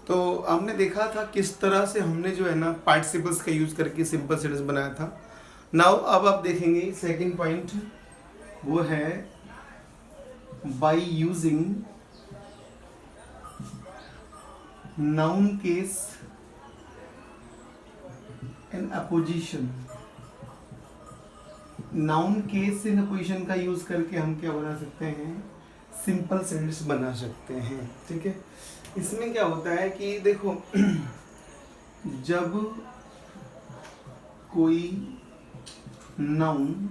तो हमने देखा था किस तरह से हमने जो है ना पार्टिसिपल्स का यूज करके सिंपल सेंटेंस बनाया था। नाउ अब आप देखेंगे सेकंड पॉइंट, वो है by using noun case and opposition. Noun case in opposition का यूज करके हम क्या बना सकते हैं, सिंपल सेंटेंस बना सकते हैं। ठीक है, इसमें क्या होता है कि देखो जब कोई नाउन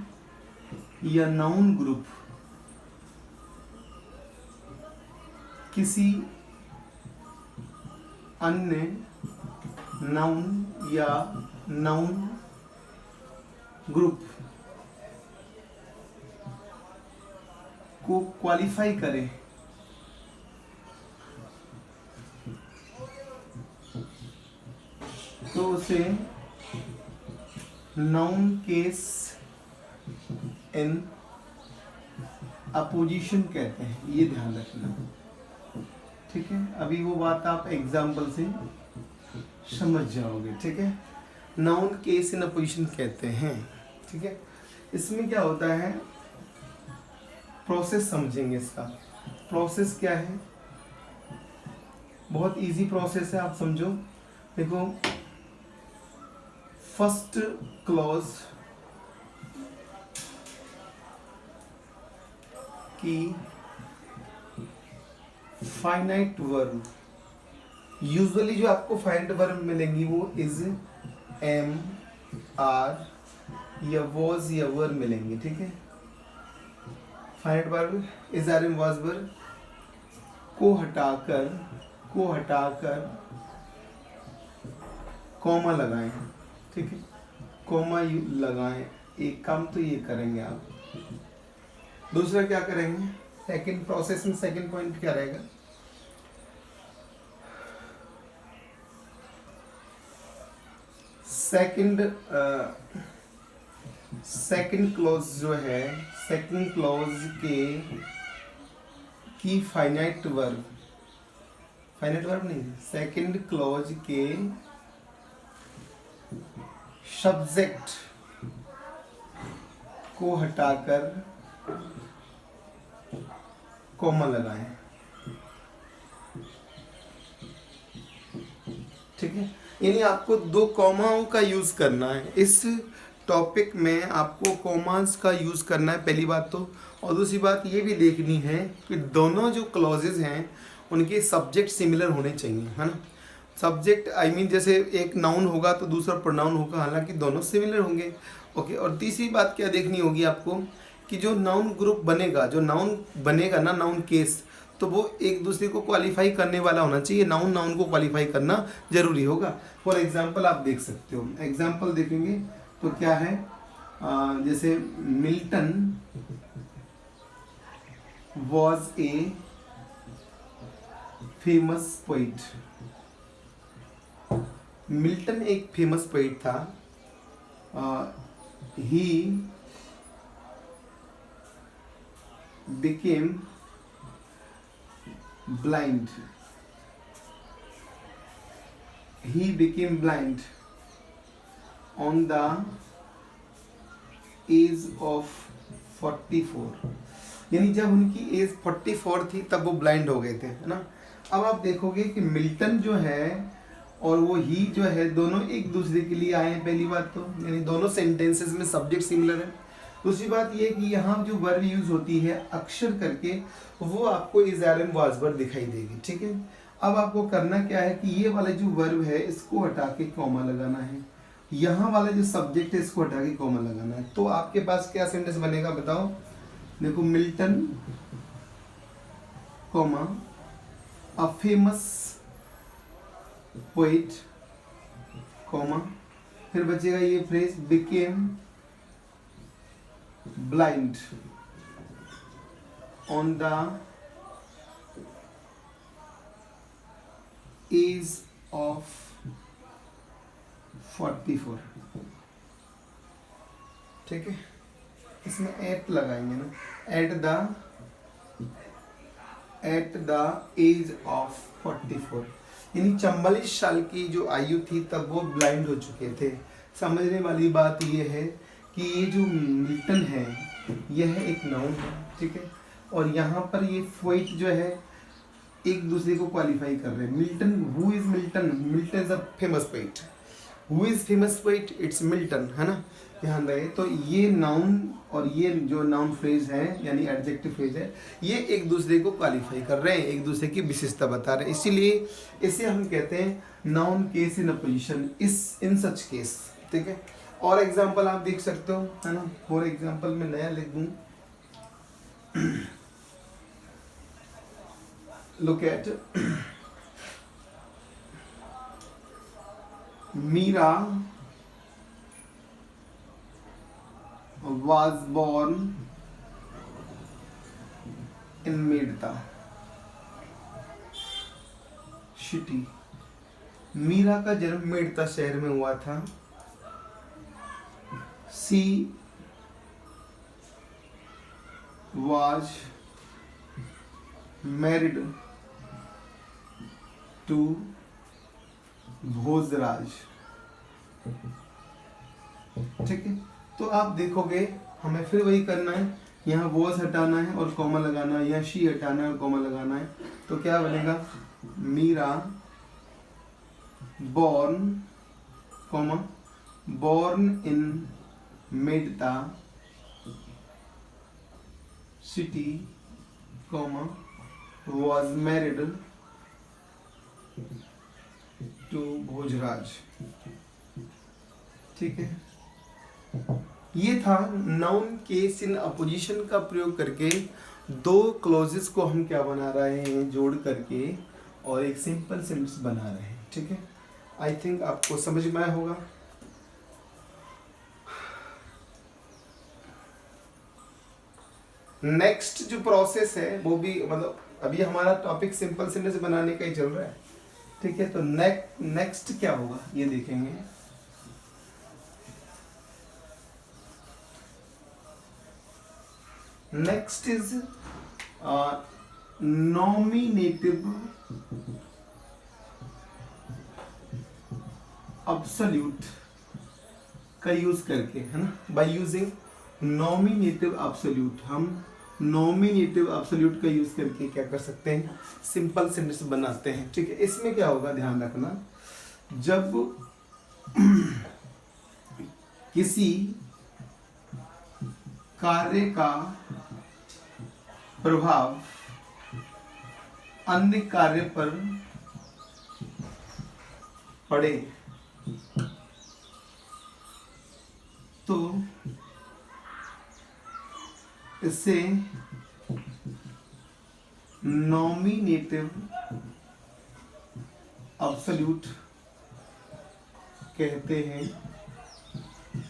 या नाउन ग्रुप किसी अन्य नाउन या नाउन ग्रुप को क्वालिफाई करे तो उसे नाउन केस इन अपोजिशन कहते हैं। ये ध्यान रखना, ठीक है। अभी वो बात आप एग्जाम्पल से समझ जाओगे, ठीक है। नाउन केस इन अपोजिशन कहते हैं, ठीक है। इसमें क्या होता है, प्रोसेस समझेंगे। इसका प्रोसेस क्या है, बहुत इजी प्रोसेस है, आप समझो। देखो, फर्स्ट क्लॉज की फाइनाइट वर्ब, यूजुअली जो आपको फाइनाइट वर्ब मिलेंगी वो इज, एम, आर या वॉज या वर मिलेंगी, ठीक है। Finite verb is, are, am, was, were को हटाकर कॉमा लगाएं, ठीक है। कॉमा लगाएं, एक काम तो ये करेंगे आप। दूसरा क्या करेंगे, सेकंड प्रोसेस में सेकंड पॉइंट क्या रहेगा, सेकंड क्लॉज जो है, सेकंड क्लॉज की फाइनाइट वर्ब नहीं, सेकंड क्लॉज के सब्जेक्ट को हटाकर कॉमा लगाएं, ठीक है। यानी आपको दो कॉमाओं का यूज करना है इस टॉपिक में, आपको कॉमास का यूज करना है, पहली बात तो। और दूसरी बात ये भी देखनी है कि दोनों जो क्लॉजेज हैं उनके सब्जेक्ट सिमिलर होने चाहिए, है ना। सब्जेक्ट आई मीन जैसे एक नाउन होगा तो दूसरा प्रोनाउन होगा, हालांकि दोनों सिमिलर होंगे, ओके। और तीसरी बात क्या देखनी होगी आपको कि जो नाउन ग्रुप बनेगा, जो नाउन बनेगा ना, नाउन केस, तो वो एक दूसरे को क्वालिफाई करने वाला होना चाहिए। नाउन को क्वालिफाई करना जरूरी होगा। फॉर एग्जाम्पल आप देख सकते हो, एग्जाम्पल देखेंगे तो क्या है, जैसे Milton was a famous poet. Milton एक फेमस पोइट था। He became blind. He became blind on the age of 44. यानी जब उनकी एज 44 थी तब वो ब्लाइंड हो गए थे, है ना। अब आप देखोगे कि मिल्टन जो है और वो ही जो है दोनों एक दूसरे के लिए आए हैं, पहली बात तो, यानी दोनों सेंटेंसेस में सब्जेक्ट सिमिलर है। दूसरी बात ये कि यहाँ जो वर्ब यूज होती है अक्षर करके, वो आपको is, are, am, was were दिखाई देगी, ठीक है। अब आपको करना क्या है कि ये वाला जो वर्ब है इसको हटा के कॉमा लगाना है, यहाँ वाला जो सब्जेक्ट है इसको हटा के कॉमा लगाना है। तो आपके पास क्या सेंटेंस बनेगा बताओ। देखो, Milton comma a famous poet comma, फिर बचेगा ये phrase became blind on the age of 44, ठीक है। इसमें एट लगाएंगे ना, एट द एज ऑफ 44। यानी 44 साल की जो आयु थी तब वो ब्लाइंड हो चुके थे। समझने वाली बात ये है कि ये जो मिल्टन है यह एक नाउन है, ठीक है, और यहाँ पर ये पोएट जो है एक दूसरे को क्वालिफाई कर रहे हैं। Milton, who is Milton? Milton is a famous poet. Who is famous poet? It's Milton, है ना, ध्यान रहे। तो ये नाउन और ये जो नाउन फ्रेज है यानी एडजेक्टिव फ्रेज है, ये एक दूसरे को क्वालिफाई कर रहे हैं, एक दूसरे की विशेषता बता रहे हैं, इसीलिए इसे हम कहते हैं नाउन केस इन अपोजिशन, इस इन सच केस, ठीक है। और एग्जांपल आप देख सकते हो, है ना, फॉर एग्जांपल मैं नया लिख दूं, look at Meera was born in Merta city. Meera का जन्म मेड़ता शहर में हुआ था। She was married to Bhojraj, ठीक है। तो आप देखोगे हमें फिर वही करना है, यहाँ वॉज हटाना है और कॉमा लगाना है, यहाँ शी हटाना है और कॉमा लगाना है। तो क्या बनेगा? Meera born, comma, born in Merta city, comma, was married to Bhojraj, ठीक है। ये था नाउन केस इन अपोजिशन का प्रयोग करके दो क्लॉजेस को हम क्या बना रहे हैं, जोड़ करके, और एक सिंपल सेंटेंस बना रहे हैं, ठीक है। आई थिंक आपको समझ में आया होगा। नेक्स्ट जो प्रोसेस है वो भी, मतलब अभी हमारा टॉपिक सिंपल सेंटेंस बनाने का ही चल रहा है, ठीक है। तो नेक्स्ट क्या होगा ये देखेंगे। नेक्स्ट इज नॉमिनेटिव अब्सोल्यूट का यूज करके, है ना, बाय यूजिंग नॉमिनेटिव अब्सोल्यूट, हम नॉमिनेटिव अब्सोल्यूट का यूज करके क्या कर सकते हैं, सिंपल सेंटेंस बनाते हैं, ठीक है। इसमें क्या होगा, ध्यान रखना, जब किसी कार्य का प्रभाव अन्य कार्य पर पड़े तो इसे नॉमिनेटिव अब्सोल्यूट कहते हैं,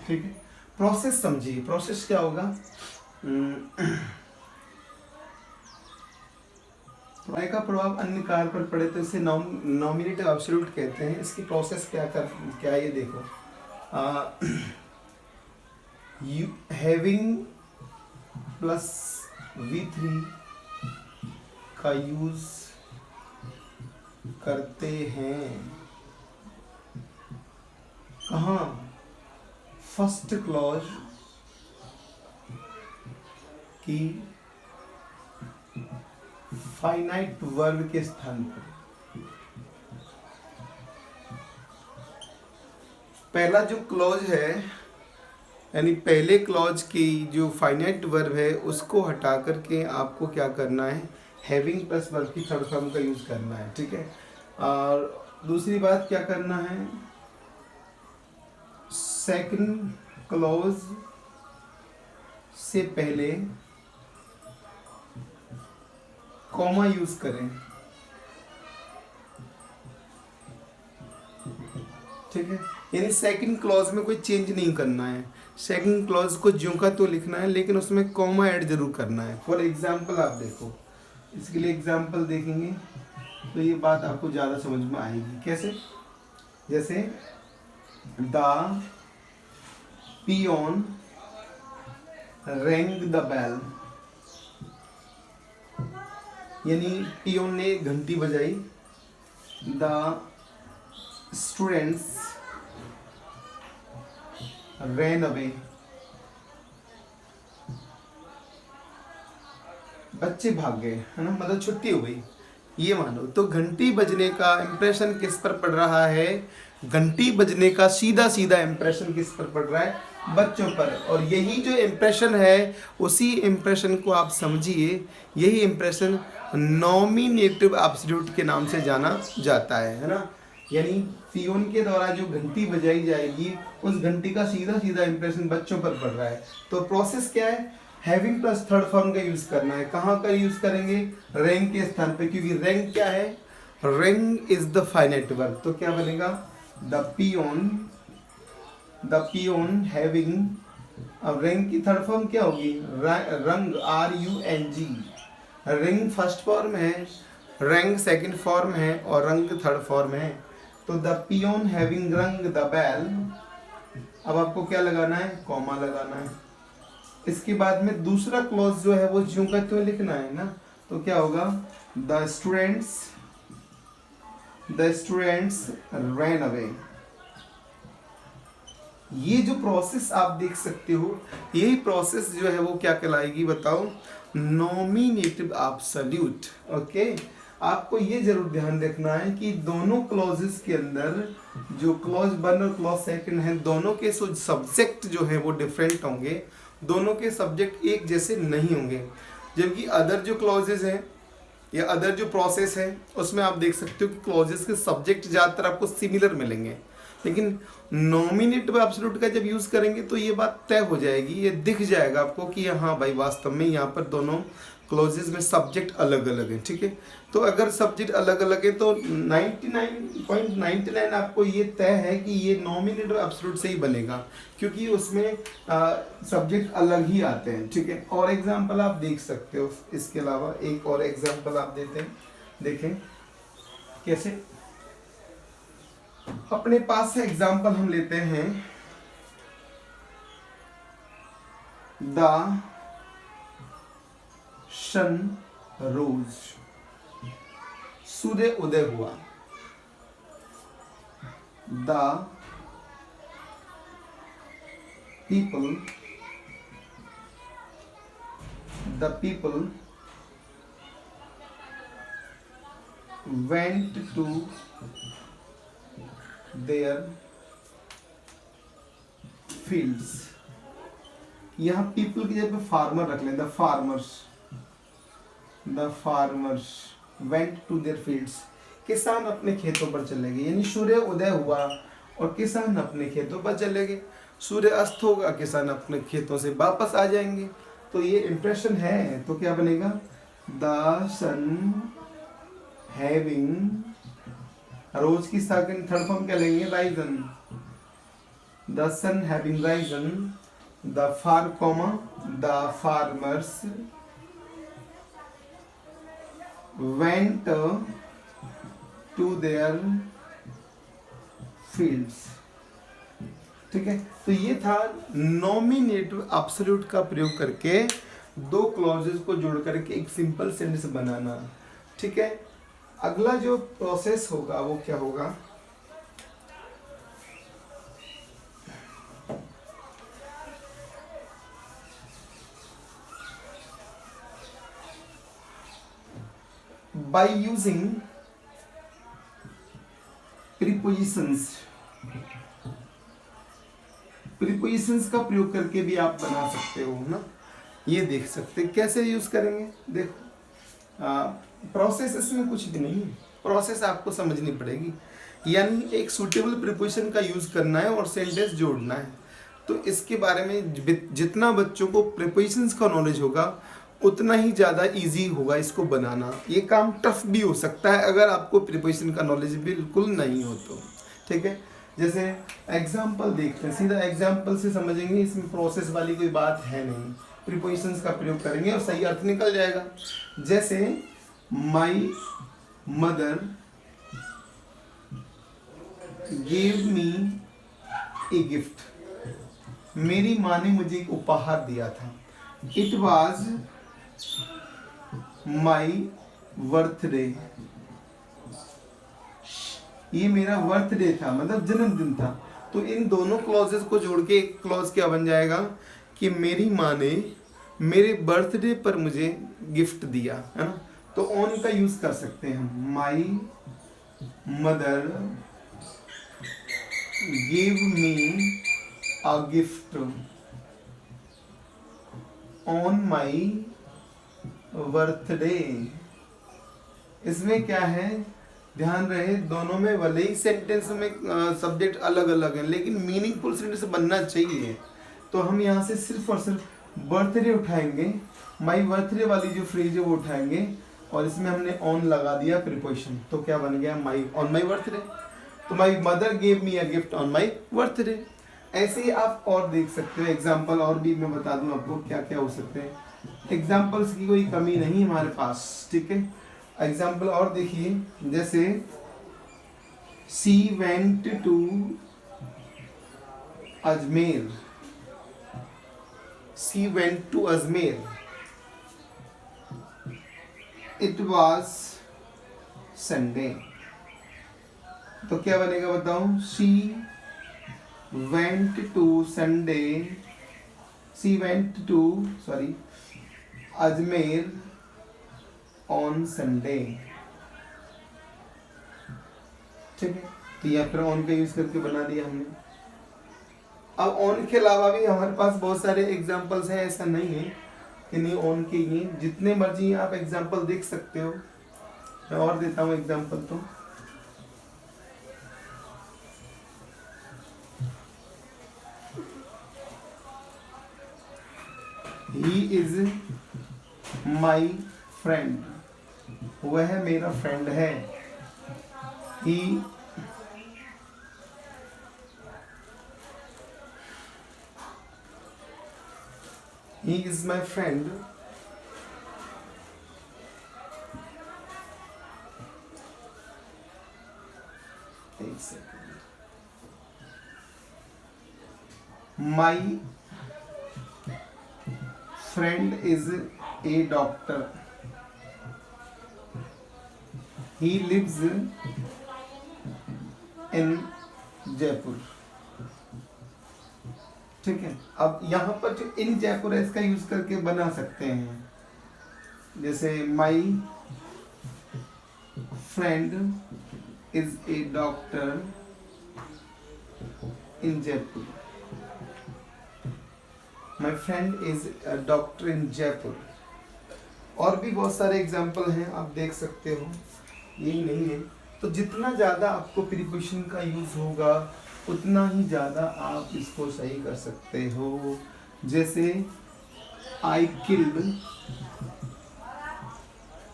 ठीक है। प्रोसेस समझिए, प्रोसेस क्या होगा, प्राय का प्रभाव अन्य कार्य पर पड़े तो इसे नॉमिनेटिव अब्सोल्यूट कहते हैं। इसकी प्रोसेस क्या ये देखो, हैविंग प्लस V3 का यूज करते हैं कहाँ, फर्स्ट क्लॉज की फाइनाइट वर्ब के स्थान पर। पहला जो क्लॉज है यानी पहले क्लॉज की जो फाइनाइट वर्ब है उसको हटा करके आपको क्या करना है, हैविंग प्लस वर्ब की थर्ड फॉर्म का यूज करना है, ठीक है। और दूसरी बात क्या करना है, सेकंड क्लॉज से पहले कॉमा यूज करें, ठीक है। यानी सेकंड क्लॉज में कोई चेंज नहीं करना है, सेकंड क्लॉज को ज्यों का तो लिखना है लेकिन उसमें कॉमा ऐड जरूर करना है। फॉर एग्जांपल आप देखो, इसके लिए एग्जांपल देखेंगे तो ये बात आपको ज़्यादा समझ में आएगी। कैसे, जैसे the peon rang the bell, यानी पियोन ने घंटी बजाई, द स्टूडेंट्स ran away, बच्चे भाग गए, है ना, मतलब छुट्टी हो गई, ये मानो। तो घंटी बजने का इम्प्रेशन किस पर पड़ रहा है? घंटी बजने का सीधा सीधा इम्प्रेशन किस पर पड़ रहा है? बच्चों पर। और यही जो इम्प्रेशन है, उसी इम्प्रेशन को आप समझिए, यही इम्प्रेशन नॉमिनेटिव एब्सोल्यूट के नाम से जाना जाता है ना। यानी पियोन के द्वारा जो घंटी बजाई जाएगी, उस घंटी का सीधा सीधा इम्प्रेशन बच्चों पर पड़ रहा है। तो प्रोसेस क्या है? हैविंग प्लस थर्ड फॉर्म का यूज करना है। कहाँ का यूज करेंगे? रैंक के स्थान पे, क्योंकि रैंक क्या है? Rank is the finite verb. तो क्या बनेगा? द पियोन हैविंग, अब रैंक की थर्ड फॉर्म क्या होगी? रंग, RUNG। रिंग फर्स्ट फॉर्म है, रैंक सेकंड फॉर्म है और रंग थर्ड फॉर्म है। तो द पियोन हैविंग रंग द बेल, अब आपको क्या लगाना है? कॉमा लगाना है। इसके बाद में दूसरा क्लॉज जो है वो ज्यों का त्यों लिखना है ना। तो क्या होगा? The students ran away. ये जो प्रोसेस आप देख सकते हो, यही प्रोसेस जो है वो क्या कहलाएगी बताओ? Nominative absolute. ओके, आपको ये जरूर ध्यान रखना है कि दोनों क्लॉजेस के अंदर, जो क्लॉज 1 और क्लॉज 2 है, दोनों के सब्जेक्ट जो है वो डिफरेंट होंगे, दोनों के सब्जेक्ट एक जैसे नहीं होंगे। जबकि अदर जो क्लॉजेस हैं या अदर जो प्रोसेस है, उसमें आप देख सकते हो कि क्लॉजेस के सब्जेक्ट ज़्यादातर आपको सिमिलर मिलेंगे, लेकिन नॉमिनेटिव एब्सोल्यूट का जब यूज़ करेंगे तो ये बात तय हो जाएगी, ये दिख जाएगा आपको कि हाँ भाई वास्तव में यहाँ पर दोनों क्लॉजेस में सब्जेक्ट अलग अलग है। ठीक है, तो अगर सब्जेक्ट अलग अलग है तो 99.99 आपको ये तय है कि ये नॉमिनेटिव एब्सोल्यूट से ही बनेगा, क्योंकि उसमें सब्जेक्ट अलग ही आते हैं। ठीक है, और एग्जांपल आप देख सकते हो। इसके अलावा एक और एग्जांपल आप देते हैं, देखें कैसे। अपने पास से एग्जांपल हम लेते हैं, द सन रोज, सूर्य उदय हुआ। The people went to their fields. यहाँ पीपल की जगह फार्मर रख लें, the farmers went to their fields. किसान अपने खेतों पर चले गए, यानी सूर्य उदय हुआ और किसान अपने खेतों पर चले गए। सूर्य अस्त होगा, किसान अपने खेतों से वापस आ जाएंगे। तो ये इंप्रेशन है, तो क्या बनेगा? द सन हैविंग, रोज की सेकंड थर्ड फॉर्म क्या लेंगे? Risen. The sun having risen, the farmers went to their fields। ठीक है, तो ये था नॉमिनेटिव एब्सोल्यूट का प्रयोग करके दो क्लॉजेस को जोड़ करके एक सिंपल सेंटेंस बनाना। ठीक है, अगला जो प्रोसेस होगा वो क्या होगा? by using prepositions का प्रयोग करके भी आप बना सकते हो ना। ये देख सकते कैसे यूज करेंगे। देखो प्रोसेस इसमें कुछ भी नहीं है, प्रोसेस आपको समझनी पड़ेगी। यानी एक सुटेबल प्रीपोजिशन का यूज करना है और सेंटेंस जोड़ना है। तो इसके बारे में जितना बच्चों को प्रीपोजिशंस का नॉलेज होगा उतना ही ज़्यादा इजी होगा इसको बनाना। ये काम टफ भी हो सकता है अगर आपको प्रीपोजिशन का नॉलेज बिल्कुल नहीं हो तो। ठीक है, जैसे एग्जाम्पल देखते हैं, सीधा एग्जाम्पल से समझेंगे, इसमें प्रोसेस वाली कोई बात है नहीं। प्रीपोजिशंस का प्रयोग करेंगे और सही अर्थ निकल जाएगा। जैसे my mother give me a gift, मेरी माँ ने मुझे एक उपहार दिया था। इट वॉज माई बर्थडे, ये मेरा बर्थडे था, मतलब जन्मदिन था। तो इन दोनों क्लॉजेस को जोड़ के एक क्लॉज क्या बन जाएगा कि मेरी माँ ने मेरे बर्थडे पर मुझे गिफ्ट दिया, है ना। तो ऑन का यूज कर सकते हैं हम, my mother give me a gift on my birthday. इसमें क्या है, ध्यान रहे दोनों में भले ही सेंटेंस में सब्जेक्ट अलग अलग है, लेकिन मीनिंगफुल सेंटेंस बनना चाहिए। तो हम यहाँ से सिर्फ और सिर्फ बर्थडे उठाएंगे, माई बर्थडे वाली जो फ्रेज है वो उठाएंगे, और इसमें हमने ऑन लगा दिया प्रीपोजिशन। तो क्या बन गया, माई ऑन माई बर्थडे। तो my mother gave me a gift on my birthday. ऐसे ही आप और देख सकते हो एग्जाम्पल, और भी मैं बता दूं आपको क्या क्या हो सकते हैं। एग्जाम्पल्स की कोई कमी नहीं हमारे पास, ठीक है। एग्जाम्पल और देखिए, जैसे she went to Ajmer, she went to Ajmer, it was Sunday. तो क्या बनेगा बताओ, she went to Sunday, she went to sorry Ajmer on Sunday, ठीक है। तो या फिर ऑन का यूज करके बना दिया हमने। अब ऑन के अलावा भी हमारे पास बहुत सारे एग्जाम्पल्स हैं, ऐसा नहीं है कि नहीं ऑन के ही, जितने मर्जी आप एग्जाम्पल देख सकते हो। मैं और देता हूँ एग्जाम्पल। तो ही इज माई फ्रेंड, वह मेरा फ्रेंड है। ही इज माई फ्रेंड, एक second, my friend is a doctor, he lives in Jaipur, ठीक है। अब यहाँ पर जो इन जयपुर है इसका यूज करके बना सकते हैं, जैसे my friend is a doctor in Jaipur, my friend is a doctor in Jaipur. और भी बहुत सारे एग्जाम्पल हैं, आप देख सकते हो, यही नहीं है। तो जितना ज़्यादा आपको प्रीपोजिशन का यूज़ होगा उतना ही ज़्यादा आप इसको सही कर सकते हो। जैसे I killed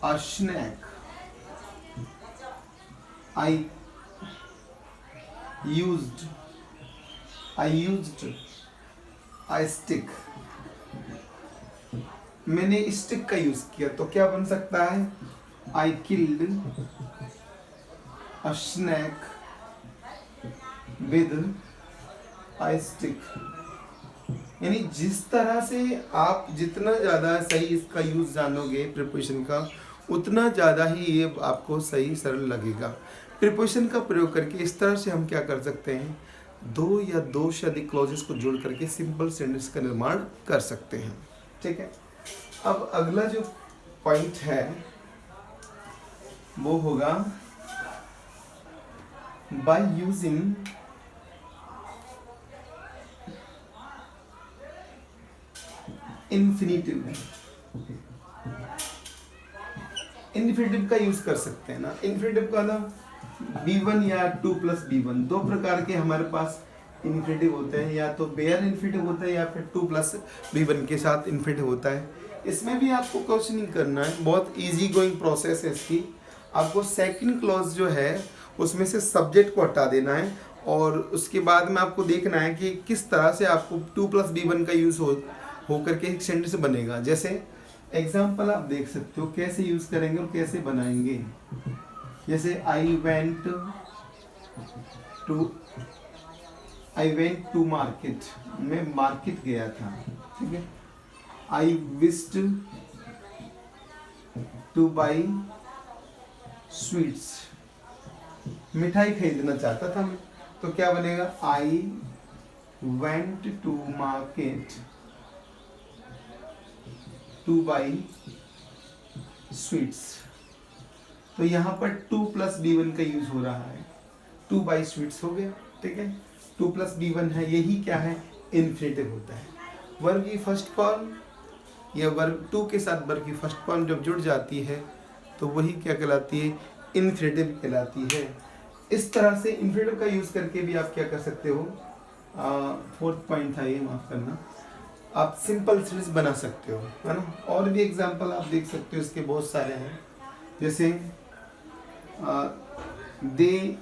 a snake, I used I stick, मैंने स्टिक का यूज किया। तो क्या बन सकता है, I killed a snake with I stick. यानी जिस तरह से आप जितना ज़्यादा सही इसका यूज जानोगे प्रीपोजिशन का, उतना ज़्यादा ही ये आपको सही सरल लगेगा। प्रीपोजिशन का प्रयोग करके इस तरह से हम क्या कर सकते हैं, दो या दो से अधिक क्लॉजेस को जोड़ करके सिंपल सेंटेंस का निर्माण कर सकते हैं, ठीक है। अब अगला जो पॉइंट है वो होगा बाय यूजिंग इन्फिनिटिव। इन्फिनिटिव का यूज कर सकते हैं ना। इन्फिनिटिव का ना B1 या 2 + B1 दो प्रकार के हमारे पास इन्फिनिटिव होते हैं, या तो बेयर इन्फिनिटिव होता है या फिर 2 + B1 के साथ इन्फिनिटिव होता है। इसमें भी आपको कुछ नहीं करना है, बहुत इजी गोइंग प्रोसेस है इसकी। आपको सेकंड क्लॉज जो है उसमें से सब्जेक्ट को हटा देना है, और उसके बाद में आपको देखना है कि किस तरह से आपको 2 + B1 का यूज़ हो करके एक सेंटेंस बनेगा। जैसे एग्जाम्पल आप देख सकते हो कैसे यूज करेंगे और कैसे बनाएंगे। जैसे आई वेंट टू मार्केट, मैं मार्केट गया था, ठीक है। I wished to buy sweets, मिठाई खरीदना चाहता था मैं, तो क्या बनेगा, I went to market to buy sweets. तो यहाँ पर 2 + B1 का यूज हो रहा है, 2 बाई स्वीट्स हो गया, ठीक है। 2 + B1 है, यही क्या है, इन्फिनेटिव होता है। वर्ब की फर्स्ट फॉर्म या वर्ब 2 के साथ वर्ब की फर्स्ट फॉर्म जब जुड़ जाती है तो वही क्या कहलाती है, इन्फिनेटिव कहलाती है। इस तरह से इन्फिनेटिव का यूज करके भी आप क्या कर सकते हो, 4th पॉइंट था ये, माफ करना, आप सिंपल सेंटेंस बना सकते हो, है ना। और भी एग्जांपल आप देख सकते हो, इसके बहुत सारे हैं, जैसे दे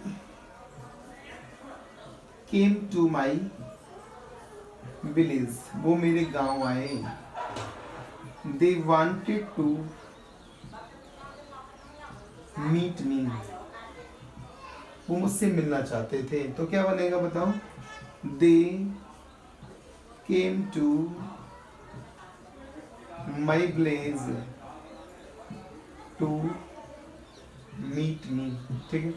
केम टू माई विलेज, वो मेरे गांव आए। They wanted to meet me, वो मुझसे मिलना चाहते थे। तो क्या बनेगा बताओ, they came to my village to meet me, ठीक है।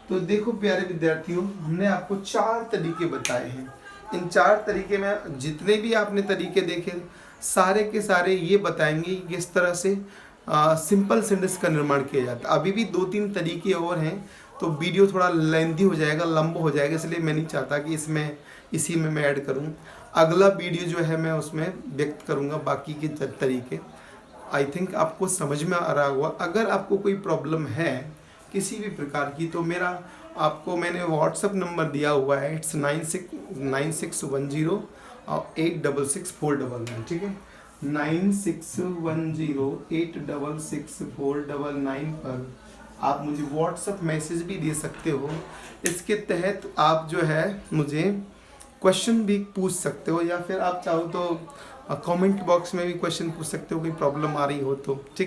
तो देखो प्यारे विद्यार्थियों, हमने आपको 4 तरीके बताए हैं। इन 4 तरीके में जितने भी आपने तरीके देखे, सारे के सारे ये बताएंगे कि किस तरह से सिंपल सेंटेंस का निर्माण किया जाता है। अभी भी 2-3 तरीके और हैं, तो वीडियो थोड़ा लेंथी हो जाएगा, लंबा हो जाएगा, इसलिए मैं नहीं चाहता कि इसी में मैं ऐड करूं। अगला वीडियो जो है मैं उसमें व्यक्त करूंगा बाकी के तरीके। आई थिंक आपको समझ में आ रहा होगा। अगर आपको कोई प्रॉब्लम है किसी भी प्रकार की, तो मैंने व्हाट्सअप नंबर दिया हुआ है, इट्स 9610 ठीक है, 9610 पर आप मुझे व्हाट्सअप मैसेज भी दे सकते हो। इसके तहत आप जो है मुझे क्वेश्चन भी पूछ सकते हो, या फिर आप चाहो तो कमेंट बॉक्स में भी क्वेश्चन पूछ सकते हो, कोई प्रॉब्लम आ रही हो तो, ठीक।